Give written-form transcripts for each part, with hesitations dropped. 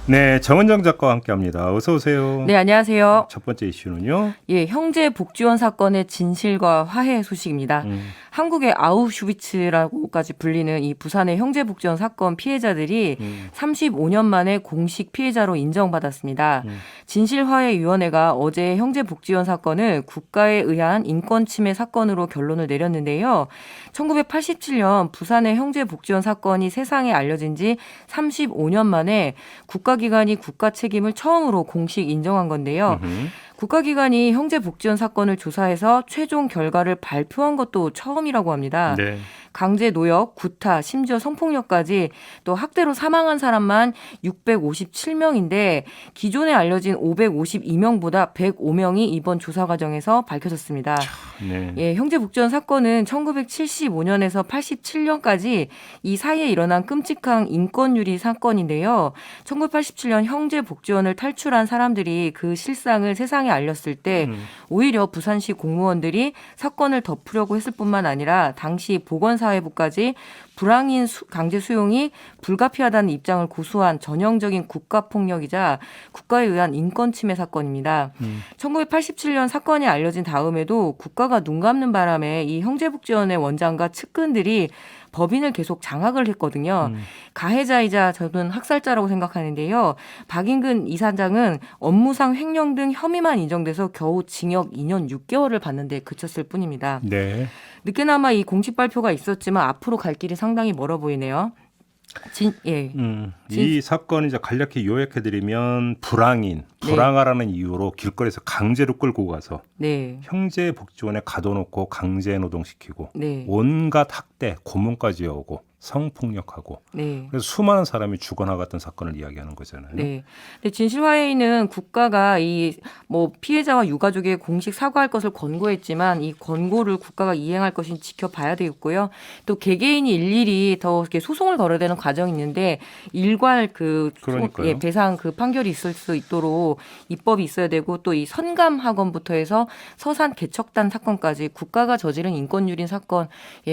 네, 정은정 작가와 함께합니다. 어서 오세요. 네, 안녕하세요. 첫 번째 이슈는요. 예, 형제 복지원 사건의 진실과 화해 소식입니다. 한국의 아우슈비츠라고까지 불리는 이 부산의 형제 복지원 사건 피해자들이 35년 만에 공식 피해자로 인정받았습니다. 진실화해위원회가 어제 형제 복지원 사건을 국가에 의한 인권 침해 사건으로 결론을 내렸는데요. 1987년 부산의 형제 복지원 사건이 세상에 알려진 지 35년 만에 국가기관이 국가 책임을 처음으로 공식 인정한 건데요. 국가기관이 형제복지원 사건을 조사해서 최종 결과를 발표한 것도 처음이라고 합니다. 네. 강제 노역, 구타, 심지어 성폭력까지 또 학대로 사망한 사람만 657명인데 기존에 알려진 552명보다 105명이 이번 조사 과정에서 밝혀졌습니다. 네. 예, 형제복지원 사건은 1975년에서 87년까지 이 사이에 일어난 끔찍한 인권유리 사건인데요. 1987년 형제복지원을 탈출한 사람들이 그 실상을 세상에 알렸을 때 오히려 부산시 공무원들이 사건을 덮으려고 했을 뿐만 아니라 당시 보건사회부까지 불황인 강제 수용이 불가피하다는 입장을 고수한 전형적인 국가폭력이자 국가에 의한 인권침해 사건입니다. 1987년 사건이 알려진 다음에도 국가가 눈 감는 바람에 이 형제복지원의 원장과 측근들이 법인을 계속 장악을 했거든요. 가해자이자 저는 학살자라고 생각하는데요. 박인근 이사장은 업무상 횡령 등 혐의만 인정돼서 겨우 징역 2년 6개월을 받는데 그쳤을 뿐입니다. 네. 늦게나마 이 공식 발표가 있었지만 앞으로 갈 길이 상당히 멀어 보이네요. 이 사건 이제 간략히 요약해드리면 불황하라는 이유로 길거리에서 강제로 끌고 가서 네. 형제 복지원에 가둬놓고 강제 노동시키고 네. 온갖 학대, 고문까지 오고 성폭력하고 네. 그래서 수많은 사람이 죽어나갔던 사건을 이야기하는 거잖아요. 네. 근데 진실화해는 국가가 이 뭐 피해자와 유가족에 공식 사과할 것을 권고했지만 이 권고를 국가가 이행할 것인지 지켜봐야 되겠고요. 또 개개인이 일일이 더 이렇게 소송을 걸어야 되는 과정이 있는데 일괄 그러니까요. 배상 판결이 있을 수 있도록 입법이 있어야 되고 또 이 선감학원부터 해서 서산 개척단 사건까지 국가가 저지른 인권유린 사건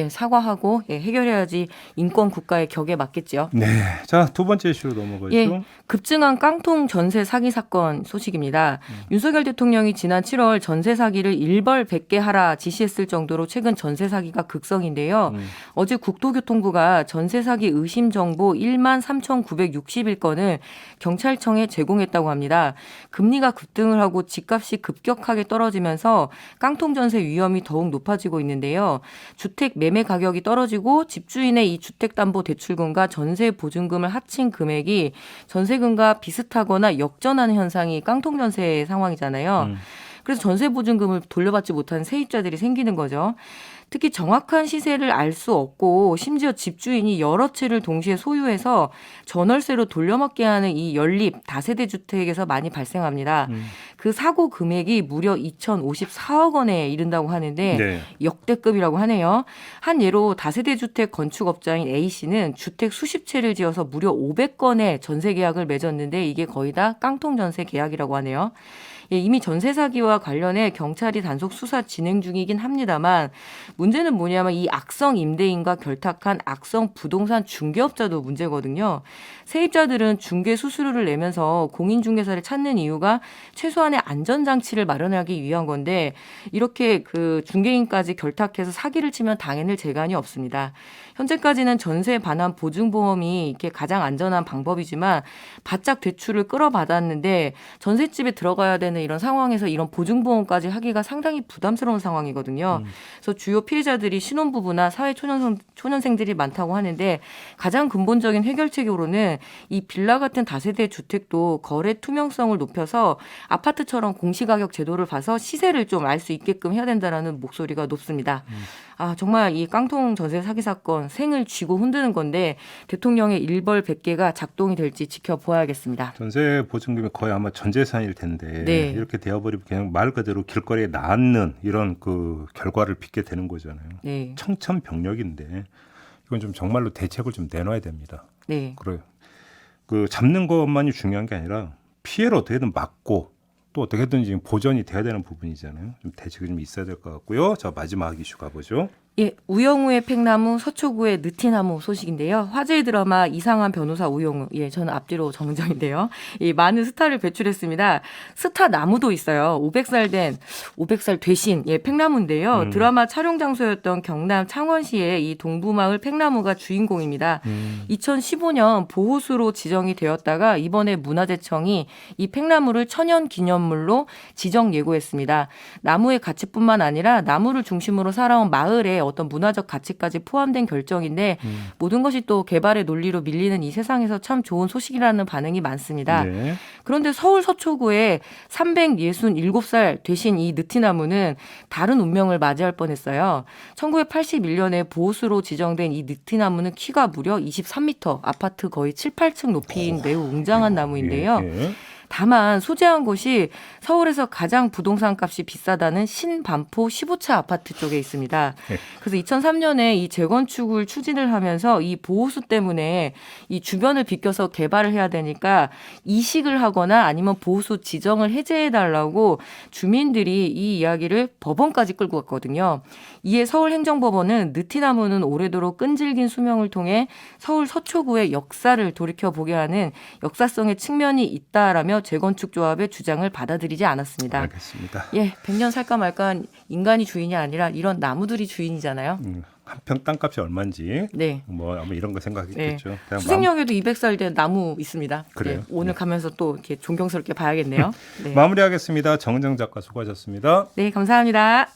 사과하고 해결해야지 인권 국가의 격에 맞겠죠. 네. 자, 두 번째 이슈로 넘어가죠. 예, 급증한 깡통 전세 사기 사건 소식입니다. 윤석열 대통령이 지난 7월 전세 사기를 일벌 100개 하라 지시했을 정도로 최근 전세 사기가 극성인데요. 어제 국토교통부가 전세 사기 의심 정보 1만 3,961건을 경찰청에 제공했다고 합니다. 금리가 급등을 하고 집값이 급격하게 떨어지면서 깡통 전세 위험이 더욱 높아지고 있는데요. 주택 매매 가격이 떨어지고 집주인의 이 주택담보대출금과 전세보증금을 합친 금액이 전세금과 비슷하거나 역전하는 현상이 깡통 전세의 상황이잖아요. 그래서 전세보증금을 돌려받지 못하는 세입자들이 생기는 거죠. 특히 정확한 시세를 알 수 없고 심지어 집주인이 여러 채를 동시에 소유해서 전월세로 돌려먹게 하는 이 연립 다세대 주택에서 많이 발생합니다. 그 사고 금액이 무려 2,054억 원에 이른다고 하는데 네. 역대급이라고 하네요. 한 예로 다세대 주택 건축업자인 A씨는 주택 수십 채를 지어서 무려 500건의 전세 계약을 맺었는데 이게 거의 다 깡통 전세 계약이라고 하네요. 이미 전세 사기와 관련해 경찰이 단속 수사 진행 중이긴 합니다만 문제는 뭐냐면 이 악성 임대인과 결탁한 악성 부동산 중개업자도 문제거든요. 세입자들은 중개 수수료를 내면서 공인중개사를 찾는 이유가 최소한의 안전장치를 마련하기 위한 건데 이렇게 그 중개인까지 결탁해서 사기를 치면 당해낼 재간이 없습니다. 현재까지는 전세 반환 보증보험이 이렇게 가장 안전한 방법이지만 바짝 대출을 끌어받았는데 전셋집에 들어가야 되는 이런 상황에서 이런 보증보험까지 하기가 상당히 부담스러운 상황이거든요. 그래서 주요 피해자들이 신혼부부나 사회초년생들이 많다고 하는데 가장 근본적인 해결책으로는 이 빌라 같은 다세대 주택도 거래 투명성을 높여서 아파트처럼 공시가격 제도를 봐서 시세를 좀 알 수 있게끔 해야 된다라는 목소리가 높습니다. 정말 이 깡통 전세 사기 사건 생을 쥐고 흔드는 건데 대통령의 일벌 100개가 작동이 될지 지켜보아야겠습니다. 전세 보증금이 거의 아마 전 재산일 텐데 네. 이렇게 되어버리면 그냥 말 그대로 길거리에 낳는 이런 그 결과를 빚게 되는 거잖아요. 네. 청천벽력인데 이건 좀 정말로 대책을 좀 내놔야 됩니다. 네. 그래요. 그 잡는 것만이 중요한 게 아니라 피해를 어떻게든 막고 또 어떻게든 지금 보전이 돼야 되는 부분이잖아요. 좀 대책이 좀 있어야 될 것 같고요. 자, 마지막 이슈 가보죠. 예, 우영우의 팽나무, 서초구의 느티나무 소식인데요. 화제의 드라마 이상한 변호사 우영우. 예, 저는 앞뒤로 정정인데요. 이 많은 스타를 배출했습니다. 스타 나무도 있어요. 500살 되신 예, 팽나무인데요. 드라마 촬영 장소였던 경남 창원시의 이 동부마을 팽나무가 주인공입니다. 2015년 보호수로 지정이 되었다가 이번에 문화재청이 이 팽나무를 천연기념물로 지정 예고했습니다. 나무의 가치뿐만 아니라 나무를 중심으로 살아온 마을에 어떤 문화적 가치까지 포함된 결정인데 모든 것이 또 개발의 논리로 밀리는 이 세상에서 참 좋은 소식이라는 반응이 많습니다. 네. 그런데 서울 서초구에 367살 되신 이 느티나무는 다른 운명을 맞이할 뻔했어요. 1981년에 보호수로 지정된 이 느티나무는 키가 무려 23m, 아파트 거의 7, 8층 높이인 매우 웅장한 나무인데요. 예. 다만 소재한 곳이 서울에서 가장 부동산 값이 비싸다는 신반포 15차 아파트 쪽에 있습니다. 네. 그래서 2003년에 이 재건축을 추진을 하면서 이 보호수 때문에 이 주변을 비껴서 개발을 해야 되니까 이식을 하거나 아니면 보호수 지정을 해제해달라고 주민들이 이 이야기를 법원까지 끌고 갔거든요. 이에 서울행정법원은 느티나무는 오래도록 끈질긴 수명을 통해 서울 서초구의 역사를 돌이켜보게 하는 역사성의 측면이 있다라며 재건축 조합의 주장을 받아들이지 않았습니다. 알겠습니다. 예, 100년 살까 말까 인간이 주인이 아니라 이런 나무들이 주인이잖아요. 한 평 땅값이 얼마인지 네. 뭐 아마 이런 거 생각했겠죠. 네. 그냥 수색역에도 200살 된 나무 있습니다. 그래요? 네, 오늘 네. 가면서 또 이렇게 존경스럽게 봐야겠네요. 네. 마무리하겠습니다. 정정 작가 수고하셨습니다. 네, 감사합니다.